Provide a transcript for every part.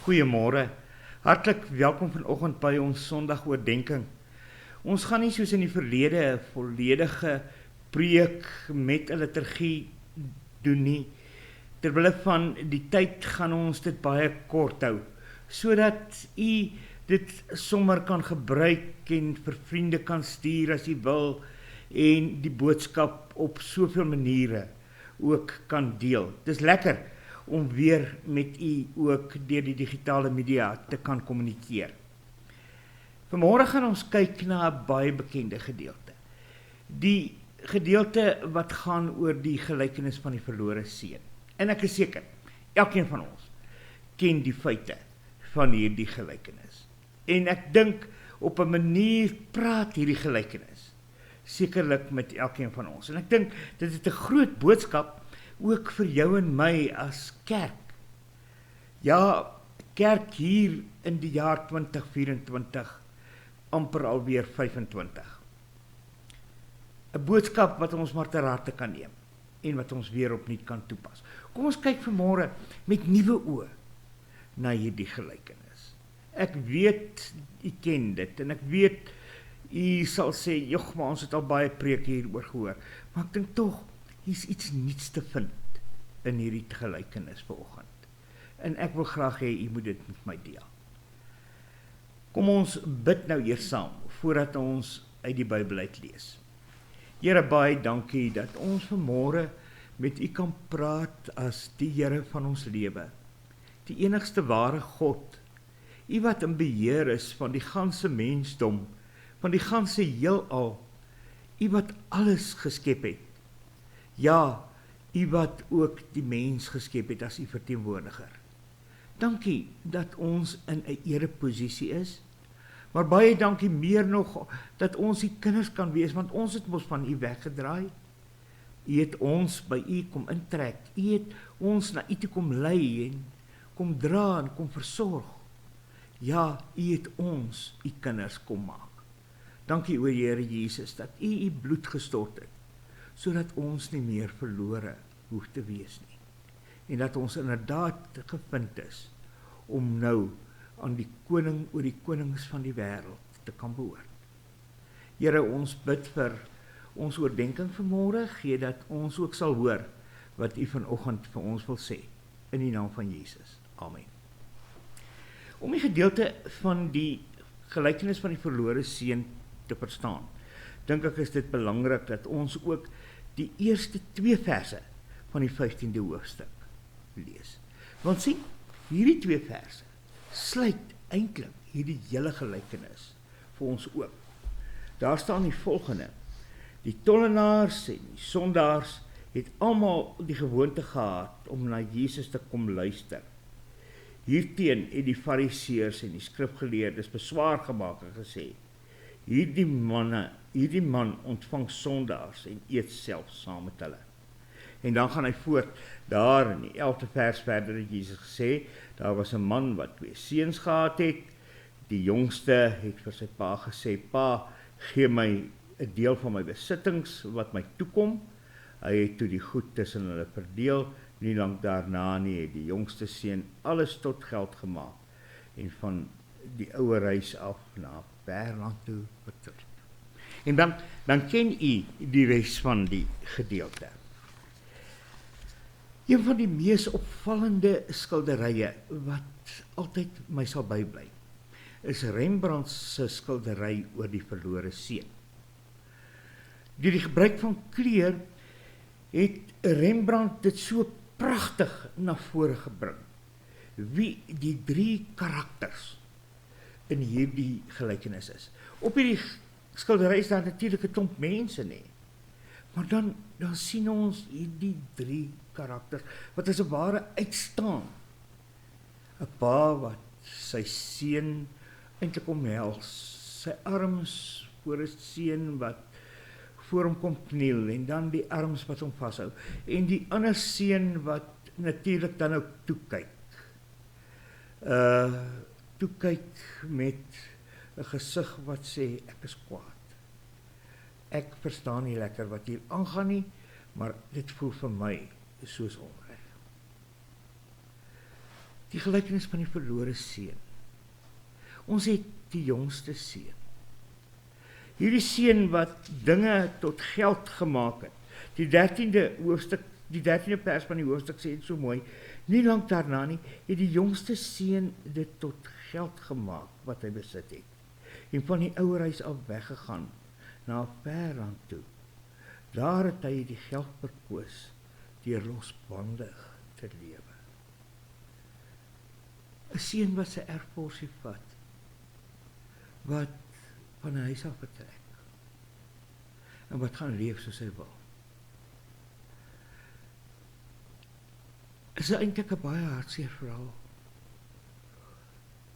Goeiemôre. Hartlik welkom vanoggend by ons Sondagoordenking. Ons gaan nie soos in die verlede 'n volledige preek met 'n liturgie doen nie. Terwille van die tyd gaan ons dit baie kort hou, sodat u dit sommer kan gebruik en vir vriende kan stuur as u wil en die boodskap op soveel maniere ook kan deel. Dis lekker om weer met u ook deur die digitale media te kan kommunikeer. Vanmôre gaan ons kyk na 'n baie bekende gedeelte. Die gedeelte wat gaan oor die gelykenis van die verlore seun. En ek is seker, elkeen van ons ken die feite van hierdie gelykenis. En ek dink op 'n manier praat hierdie gelykenis sekerlik met elkeen van ons. En ek dink dit is 'n groot boodskap ook vir jou en my as kerk. Ja, kerk hier in die jaar 2024, amper alweer 25. 'n Boodskap wat ons maar ter harte kan neem en wat ons weer opnuut kan toepas. Kom ons kyk vanmôre met nuwe oë na hierdie gelykenis. Ek weet u ken dit en ek weet u sal sê, "Jog, maar ons het al baie preke hieroor gehoor." Maar ek dink tog hier's iets nuuts te vind in hierdie gelykenis vanoggend. En ek wil graag hê u moet dit met my deel. Kom ons bid nou eers saam voordat ons uit die Bybel uit lees. Here, baie dankie dat ons vanmôre met u kan praat as die Here van ons lewe. Die enigste ware God. U wat in beheer is van die ganse mensdom, van die ganse heelal. U wat alles geskep het. Ja, u wat ook die mens geskep het as u verteenwoordiger. Dankie dat ons in 'n ereposisie is, maar baie dankie meer nog dat ons die kinders kan wees, want ons het mos van u weggedraai. U het ons by u kom intrek, u het ons na u toe kom lei en kom dra en kom versorg. Ja, u het ons u kinders kom maak. Dankie o Here Jesus dat u bloed gestort het, sodat ons nie meer verlore hoef te wees nie. En dat ons inderdaad gevind is om nou aan die koning oor die konings van die wêreld te kan behoort. Here, ons bid vir ons oordenking vanmôre, gee dat ons ook sal hoor wat u vanoggend vir ons wil sê. In die naam van Jesus. Amen. Om die gedeelte van die gelykenis van die verlore seun te verstaan, dink ek is dit belangrik dat ons ook die eerste 2 verse van die 15de hoofstuk lees. Want sien, hierdie 2 verse sluit eintlik hierdie hele gelykenis vir ons oop. Daar staan die volgende: die tollenaars en die sondaars het almal die gewoonte gehad om na Jesus te kom luister. Hierteen het die fariseërs en die skrifgeleerdes beswaar gemaak en gesê: hierdie man ontvang sondaars en eet self saam met hulle. En dan gaan hy voort, daar in die 11de vers verder het Jesus gesê, daar was 'n man wat 2 seuns gehad het. Die jongste het vir sy pa gesê: "Pa, gee my 'n deel van my besittings wat my toekom." Hy het toe die goed tussen hulle verdeel. Nie lank daarna nie het die jongste seun alles tot geld gemaak en van die ouer huis af na Berland toe vertrek. En dan ken u die res van die gedeelte. Een van die mees opvallende skilderye wat altyd my sal bybly, is Rembrandt se skildery oor die verlore seun. Deur die gebruik van kleur het Rembrandt dit so pragtig na vore gebring, wie die 3 karakters in hierdie gelykenis is. Op hierdie skildery is daar natuurlik 'n klomp mense nie, maar dan sien ons hierdie 3 karakters wat as 'n ware uitstaan. 'n Pa wat sy seun eintlik omhels, sy arms voor 'n seun wat voor hom kom kniel en dan die arms wat hom vashou en die ander seun wat natuurlik dan ook toe kyk. Toe kyk met 'n gesig wat sê, ek is kwaad. Ek verstaan nie lekker wat hier aangaan nie, maar dit voel vir my soos onreg. Die gelykenis van die verlore seun. Ons het die jongste seun. Hierdie seun wat dinge tot geld gemaak het. Die 13de vers van die hoofstuk sê dit so mooi, nie lank daarna nie, het die jongste seun dit tot geld gemaak wat hy besit het. En van die ouer huis af weggegaan, na 'n ver land toe. Daar het hy die geld verkoos, deur losbandig te lewe. 'n Seun wat sy erfporsie vat, wat van 'n huis af vertrek, en wat gaan leef soos hy wil. Is eintlik 'n baie hartseer verhaal.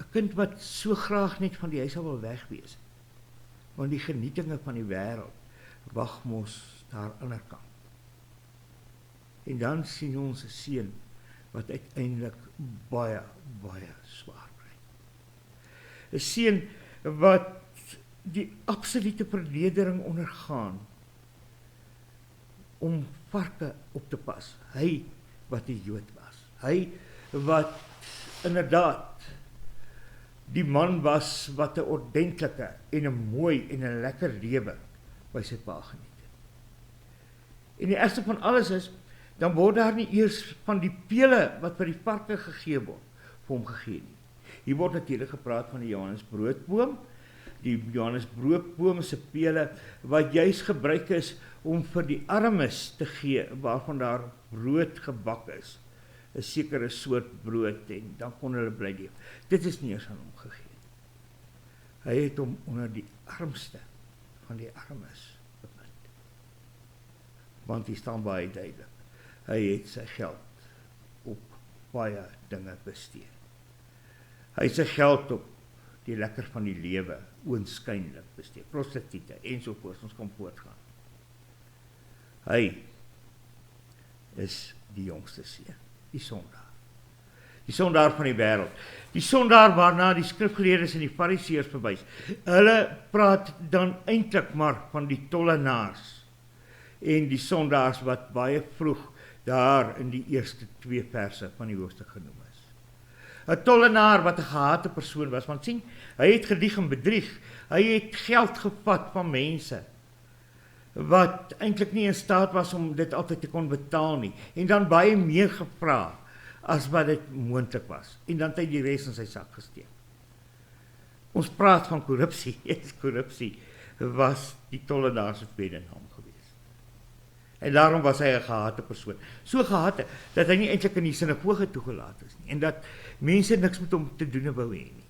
'n Kind wat so graag net van die huis af wil wegwees, want die genietinge van die wêreld wag mos daar aan die ander kant. En dan sien ons 'n seun wat uiteindelik baie, baie swaar kry. 'n Seun wat die absolute vernedering ondergaan om varke op te pas. Hy wat 'n Jood was. Hy wat inderdaad die man was wat 'n ordentlike en 'n mooi en 'n lekker lewe by sy pa geniet het. En die eerste van alles is, dan word daar nie eers van die pele wat vir die varke gegee word, vir hom gegee nie. Hier word natuurlik gepraat van die Johannesbroodboom, die Johannesbroodboom se pele, wat juis gebruik is om vir die armes te gee, waarvan daar brood gebak is, 'n sekere soort brood, en dan kon hulle bly leef. Dit is nie eens aan hom gegee. Hy het hom onder die armste van die armes bevind. Want hy staan baie duidelik. Hy het sy geld op baie dinge bestee. Hy het sy geld op die lekker van die lewe oënskynlik bestee, prostituie ensovoorts, ons kan voortgaan. Hy is die jongste seun, die sondaar. Die sondaar van die wêreld. Die sondaar waarna die skrifgeleerdes en die fariseërs verwys. Hulle praat dan eintlik maar van die tollenaars en die sondaars wat baie vroeg daar in die eerste 2 verse van die hoofstuk genoem is. 'n Tollenaar wat 'n gehate persoon was, want sien, hy het gelieg en bedrieg. Hy het geld gevat van mense wat eintlik nie in staat was om dit altyd te kon betaal nie, en dan baie meer gevra as wat dit moontlik was, en dan het hy die res in sy sak gesteek. Ons praat van korrupsie. Korrupsie was die tollenaar se tweede naam gewees. En daarom was hy 'n gehate persoon. So gehate dat hy nie eintlik in die sinagoge toegelaat is nie, en dat mense niks met hom te doen wou hê nie.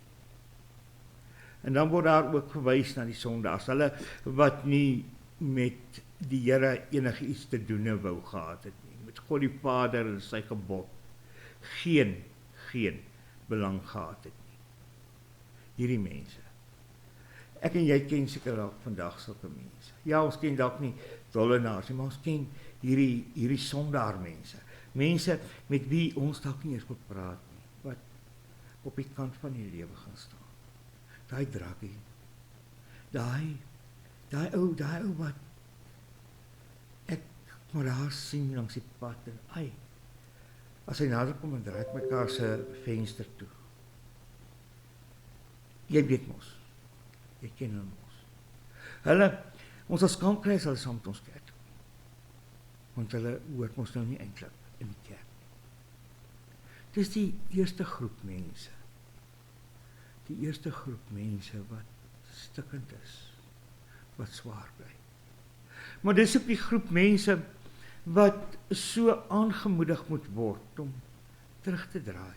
En dan word daar ook verwys na die sondaars, hulle wat nie met die Here enigiets te doen wou gehad het nie, met God die Vader en sy gebod geen belang gehad het nie. Hierdie mense. Ek en jy ken seker dalk vandag sulke mense. Ja, ons ken dalk nie tollenaars nie, maar ons ken hierdie sondaar mense. Mense met wie ons dalk nie eens moet praat nie, wat op die kant van die lewe gaan staan. Daai draggie. Daai ou wat ek maar daar sien langs die pad en as hy nader kom en draai mekaar se venster toe. Jy weet mos. Jy ken hom mos. Ons as kan kry sal saam met ons kerk toe. Want hulle hoort mos nou nie eintlik in die kerk nie. Dis die eerste groep mense. Die eerste groep mense wat stikkend is, wat swaar kry. Maar dis ook die groep mense wat so aangemoedig moet word om terug te draai.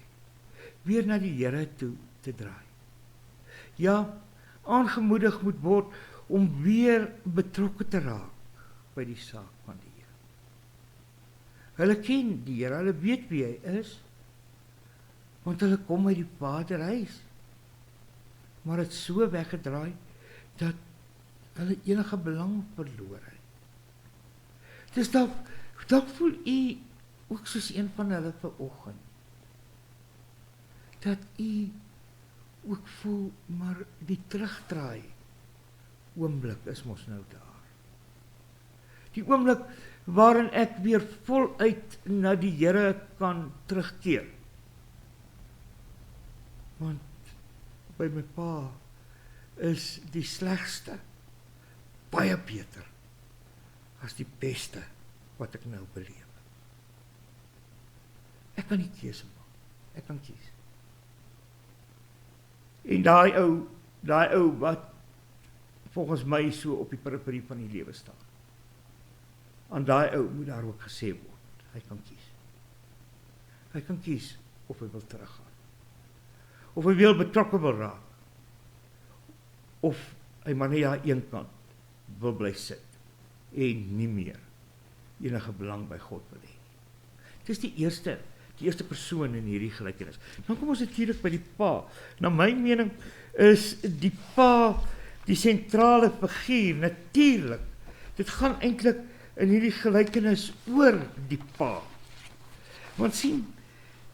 Weer na die Here toe te draai. Ja, aangemoedig moet word om weer betrokke te raak by die saak van die Here. Hulle ken die Here, hulle weet wie hy is, want hulle kom uit die Vaderhuis. Maar het so weggedraai dat hulle enige belang verloor het. Dis dalk voel u ook soos een van hulle vanoggend. Dat u ook voel, maar die terugdraai oomblik is mos nou daar. Die oomblik waarin ek weer voluit na die Here kan terugkeer. Want by my pa is die slegste baie beter as die beste wat ek nou beleef. Ek kan nie keuse maak. Ek kan kies. En daai ou wat volgens my so op die periferie van die lewe staan. Aan daai ou moet daar ook gesê word, hy kan kies. Hy kan kies of hy wil teruggaan. Of hy wil betrokke wil raak. Of hy maar net aan een kant wil bly sit en nie meer enige belang by God wil hê. Dit is die eerste persoon in hierdie gelykenis. Dan kom ons natuurlik by die pa. Na my mening is die pa die sentrale figuur, natuurlik. Dit gaan eintlik in hierdie gelykenis oor die pa. Want sien,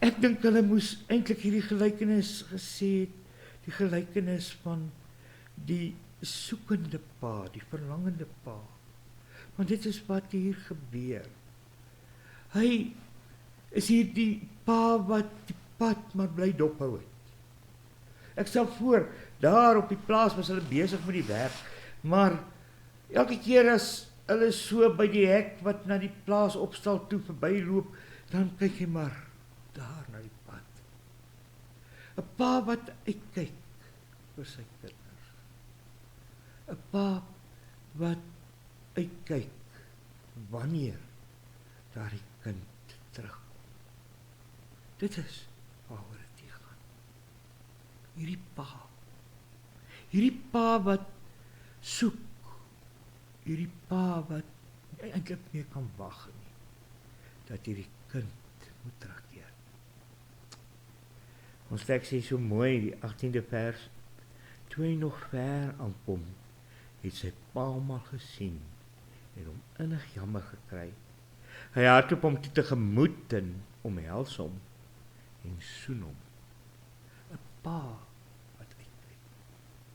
ek dink hulle moes eintlik hierdie gelykenis gesê het, die gelykenis van die soekende pa, die verlangende pa. Want dit is wat hier gebeur. Hy is hier die pa wat die pad maar bly dophou het. Ek stel voor, daar op die plaas was hulle besig met die werk, maar elke keer as hulle so by die hek wat na die plaas opstal toe verbyloop, dan kyk hy maar daar na die pad. 'n Pa wat uitkyk vir sy kinders. 'n Pa wat uitkyk wanneer daardie kind terugkom. Dit is waaroor dit hier gaan. Hierdie pa wat soek, hierdie pa wat eintlik nie kan wag nie, dat hierdie kind moet terugkeer. Ons teks sê so mooi, die 18de vers, toe hy nog ver aankom, het sy pa hom al gesien, en hom innig jammer gekry. Hy hardloop hom toe tegemoet en omhels hom, en soen hom. 'n Pa wat uitkyk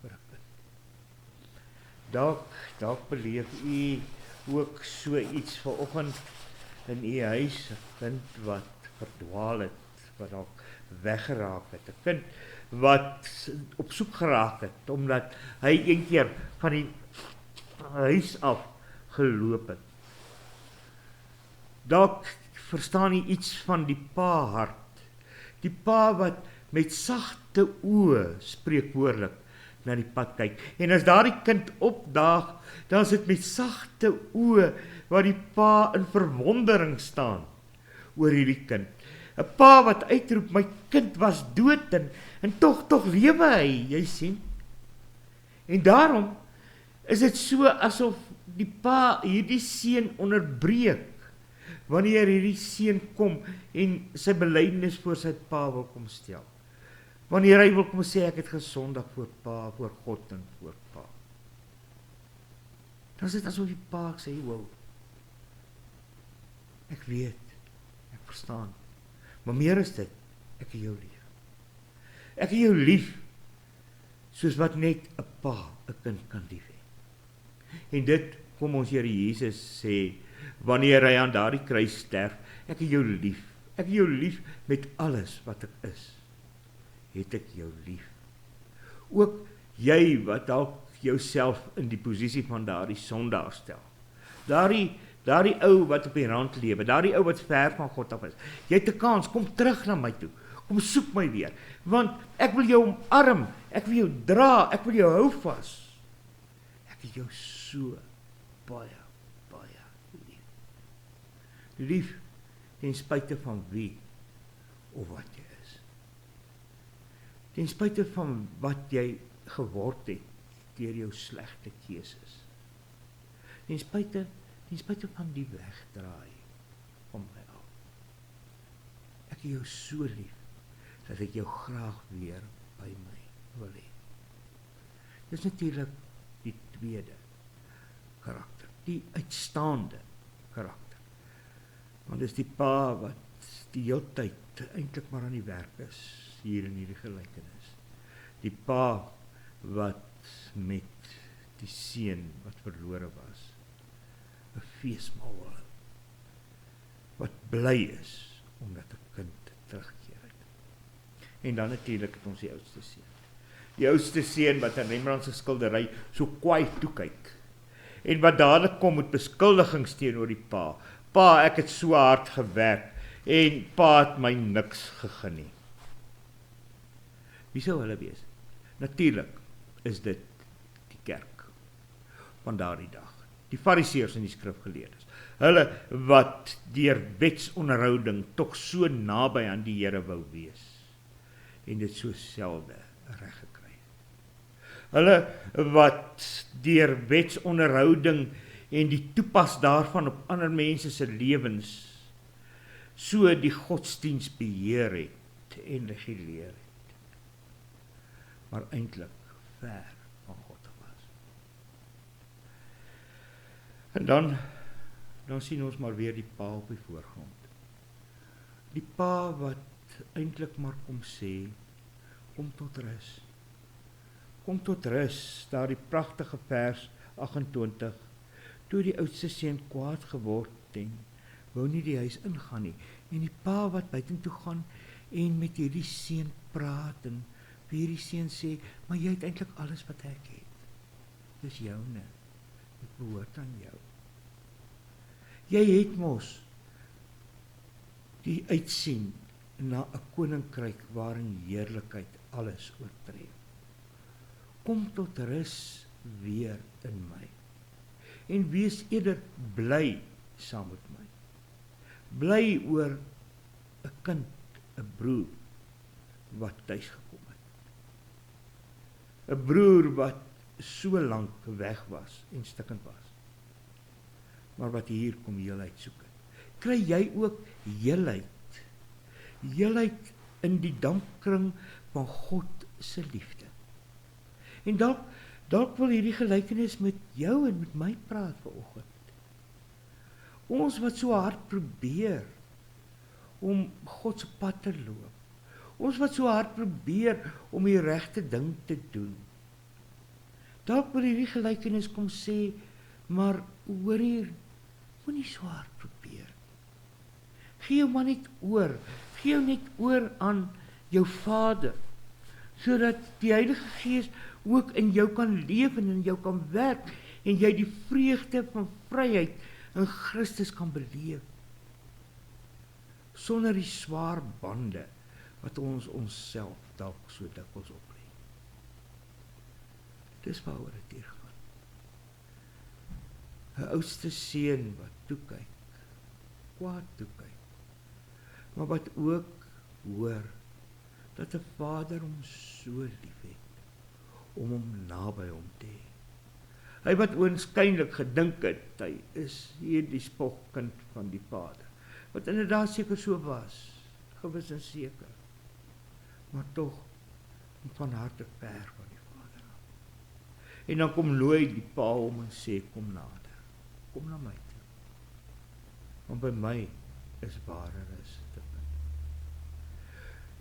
vir 'n kind. Dalk beleef u ook so iets vanoggend in u huis, 'n kind wat verdwaal het, wat dalk weggeraak het, 'n kind wat op soek geraak het, omdat hy een keer van die huis af geloop het. Dalk verstaan u iets van die pa hart. Die pa wat met sagte oë spreekwoordelik na die pad kyk. En as daardie kind opdaag, dan is dit met sagte oë waar die pa in verwondering staan oor hierdie kind. 'n Pa wat uitroep, my kind was dood en tog lewe hy, jy sien. En daarom is dit so asof die pa hierdie seun onderbreek wanneer hierdie seun kom en sy belydenis voor sy pa wil kom stel. Wanneer hy wil kom sê, ek het gesondig voor pa, voor God en voor pa. Dan is dit asof die pa sê, wow, ek weet, ek verstaan, maar meer is dit, ek het jou lief. Ek het jou lief, soos wat net 'n pa 'n kind kan lief hê. En dit kom ons Here Jesus sê, wanneer hy aan daardie kruis sterf, ek het jou lief. Ek het jou lief met alles wat ek is. Het ek jou lief. Ook jy wat dalk jouself in die posisie van daardie sondaar stel. Daardie ou wat op die rand lewe, daardie ou wat ver van God af is. Jy het 'n kans, kom terug na my toe. Kom soek my weer, want ek wil jou omarm, ek wil jou dra, ek wil jou hou vas. Ek het jou so baie lief, ten spyte van wie of wat jy is. Ten spyte van wat jy geword het deur jou slegte keuses. Ten spyte van die wegdraai van my af. Ek het jou so lief, dat ek jou graag weer by my wil hê. Dis natuurlik die tweede karakter, die uitstaande karakter. Want dis die pa wat die hele tyd eintlik maar aan die werk is, hier in hierdie gelykenis. Die pa wat met die seun wat verlore was, 'n feesmaal wil hou. Wat bly is, omdat 'n kind terugkeer het. En dan natuurlik het ons die oudste seun. Die oudste seun wat aan Rembrandt se skildery so kwaai toe kyk. En wat dadelik kom met beskuldigings teenoor die pa. Pa, ek het so hard gewerk en pa het my niks gegee nie. Wie sou hulle wees? Natuurlik is dit die kerk van daardie dag. Die fariseërs en die skrifgeleerdes. Hulle wat deur wetsonderhouding tog so naby aan die Here wou wees en dit so selde reg gekry het. Hulle wat deur wetsonderhouding en die toepas daarvan op ander mense se lewens so die godsdiens beheer het en reguleer het. Maar eintlik ver van God was. En dan sien ons maar weer die pa op die voorgrond. Die pa wat eintlik maar kom sê, kom tot rus. Kom tot rus, daar die pragtige vers 28, toe die oudste seun kwaad geword en wou nie die huis ingaan nie, en die pa wat buitentoe gaan en met hierdie seun praat en vir hierdie seun sê, maar jy het eintlik alles wat ek het. Dis joune. Dit behoort aan jou. Jy het mos die uitsien na 'n koninkryk waarin heerlikheid alles oortref. Kom tot rus weer in my. En wees eerder bly saam met my. Bly oor 'n kind, 'n broer wat tuis gekom het. 'n Broer wat so lank weg was en stikkend was. Maar wat hier kom heelheid soek het. Kry jy ook heelheid? Heelheid in die dampkring van God se liefde. En dalk wil hierdie gelykenis met jou en met my praat vanoggend. Ons wat so hard probeer om God se pad te loop. Ons wat so hard probeer om die regte ding te doen. Dalk wil hierdie gelykenis kom sê, maar hoor hier, moenie so hard probeer. Gee jou maar net oor. Gee jou net oor aan jou Vader, sodat die Heilige Gees ook in jou kan leef en in jou kan werk, en jy die vreugde van vryheid in Christus kan beleef, sonder die swaar bande wat ons onsself dalk so dikwels oplê. Dis waaroor dit hier gaan. 'n Oudste seun wat toekyk, kwaad toekyk, maar wat ook hoor dat 'n Vader hom so liefhet om hom naby hom te hê. Hy wat oënskynlik gedink het, hy is hier die spogkind van die Vader, wat inderdaad seker so was, gewis en seker, maar tog van harte ver van die Vader af. En dan kom looi die pa om en sê, kom nader, kom na my toe, want by my is ware rus te vind.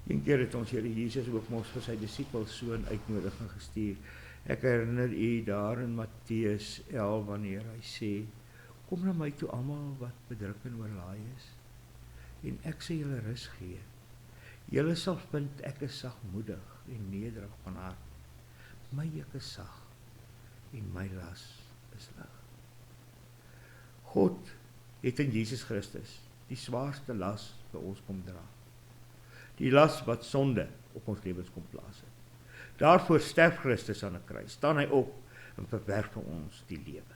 Een keer het ons Here Jesus ook mos vir sy disippels so 'n uitnodiging gestuur. Ek herinner u daar in Matteus 11 wanneer hy sê, kom na my toe almal wat bedruk en oorlaai is, en ek sal julle rus gee. Julle sal vind ek is sagmoedig en nederig van hart. My juk is sag en my las is lig. God het in Jesus Christus die zwaarste las vir ons kom dra. Die las wat sonde op ons lewens kom plaas het. Daarvoor sterf Christus aan 'n kruis, staan hy op en verwerf vir ons die lewe.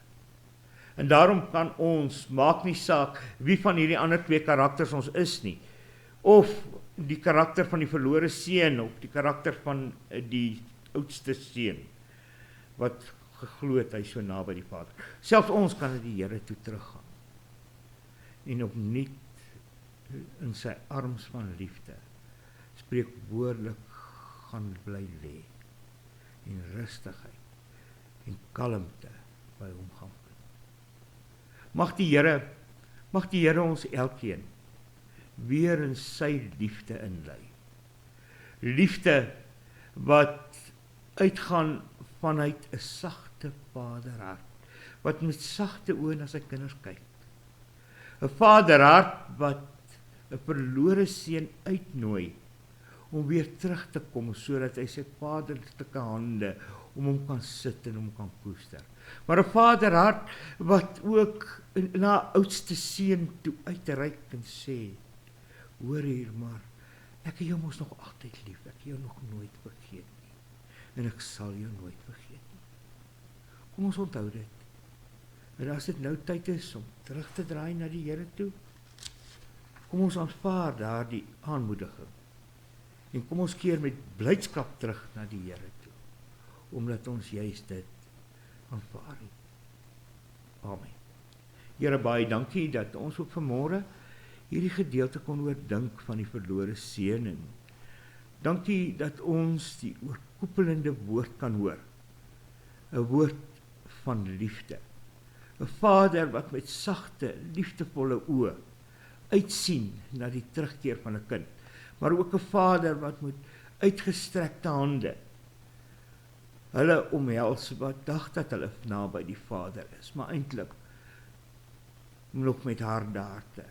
En daarom kan ons, maak nie saak wie van hierdie ander twee karakters ons is nie, of die karakter van die verlore seun, of die karakter van die oudste seun, wat geglo het hy so naby die Vader. Selfs ons kan na die Here toe teruggaan, en opnuut in sy arms van liefde, spreekwoordelik gaan bly lê, en rustigheid, en kalmte by hom gaan vind. Mag die Here ons elkeen weer in sy liefde inlei. Liefde wat uitgaan vanuit 'n sagte vaderhart, wat met sagte oë na sy kinders kyk. 'n Vaderhart wat 'n verlore seun uitnooi om weer terug te kom, sodat hy sy vaderlike hande om hom kan sit en hom kan koester. Maar 'n vaderhart wat ook na oudste seun toe uitreik en sê, hoor hier maar, ek het jou mos nog altyd lief, ek het jou nog nooit vergeet nie, en ek sal jou nooit vergeet nie. Kom ons onthou dit. En as dit nou tyd is om terug te draai na die Here toe, kom ons aanvaar daardie aanmoediging. En kom ons keer met blydskap terug na die Here toe, omdat ons juist dit aanvaar het. Amen. Here, baie dankie dat ons ook vanmôre hierdie gedeelte kon oordink van die verlore seun. En dankie dat ons die oorkoepelende woord kan hoor. 'n Woord van liefde. 'n Vader wat met sagte, liefdevolle oë uitsien na die terugkeer van 'n kind, maar ook 'n Vader wat met uitgestrekte hande hulle omhels wat dacht dat hulle naby die Vader is, maar eintlik nog met harde harte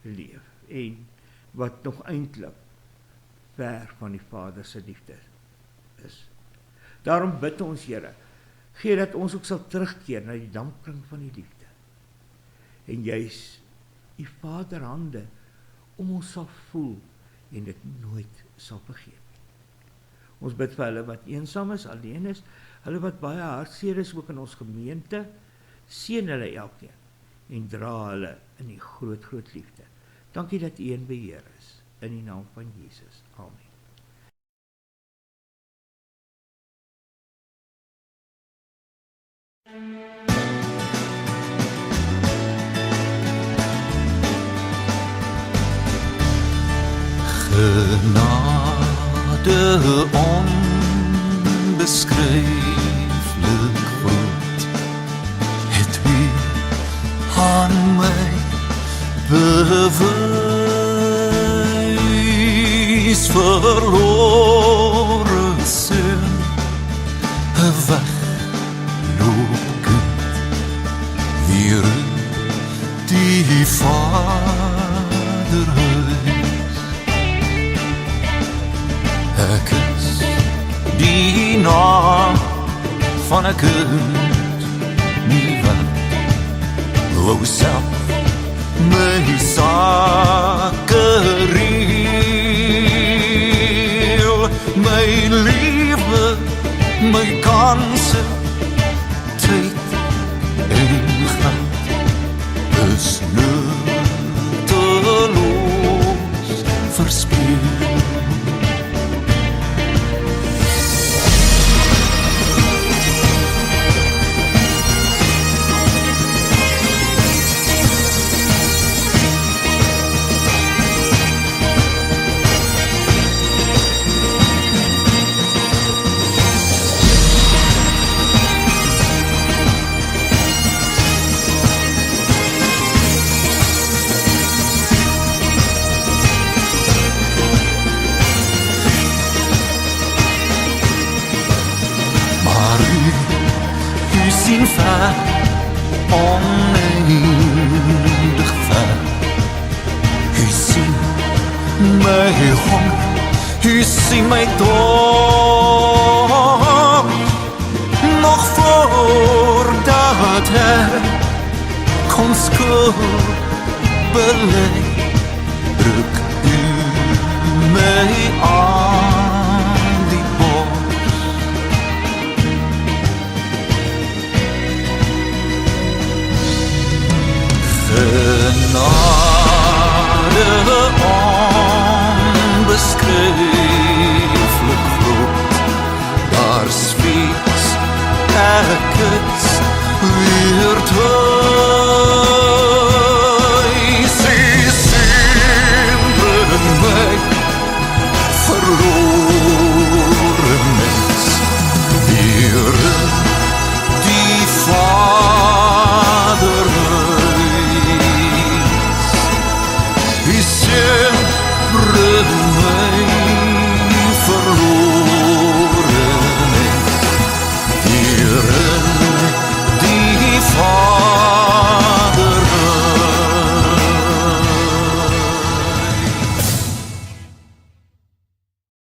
leef en wat nog eintlik ver van die Vader se liefde is. Daarom bid ons, Here, gee dat ons ook sal terugkeer na die dampkring van die liefde. En juis die Vaderhande om ons sal voel en dit nooit sal vergeet. Ons bid vir hulle wat eensaam is, alleen is, hulle wat baie hartseer is ook in ons gemeente, seën hulle elkeen en dra hulle in die groot liefde. Dankie dat U in beheer is, in die naam van Jesus. Amen. Genade onbeschrijfelijk groot, het U aan mij bewijs, verloren zoon, wegloop kunt, weer die Vaderhuis. Ek is die naam van 'n kind nie wat wou self my sake reël, my liefde, my kanse, tyd en geld is nutteloos verspil. Sien ver, oneindig ver. U sien my honger, u sien my dood. Nog voordat ek kon skuld belê, druk u my aan die bos. Genade onbeschrijfelijk groot, daar spies ek het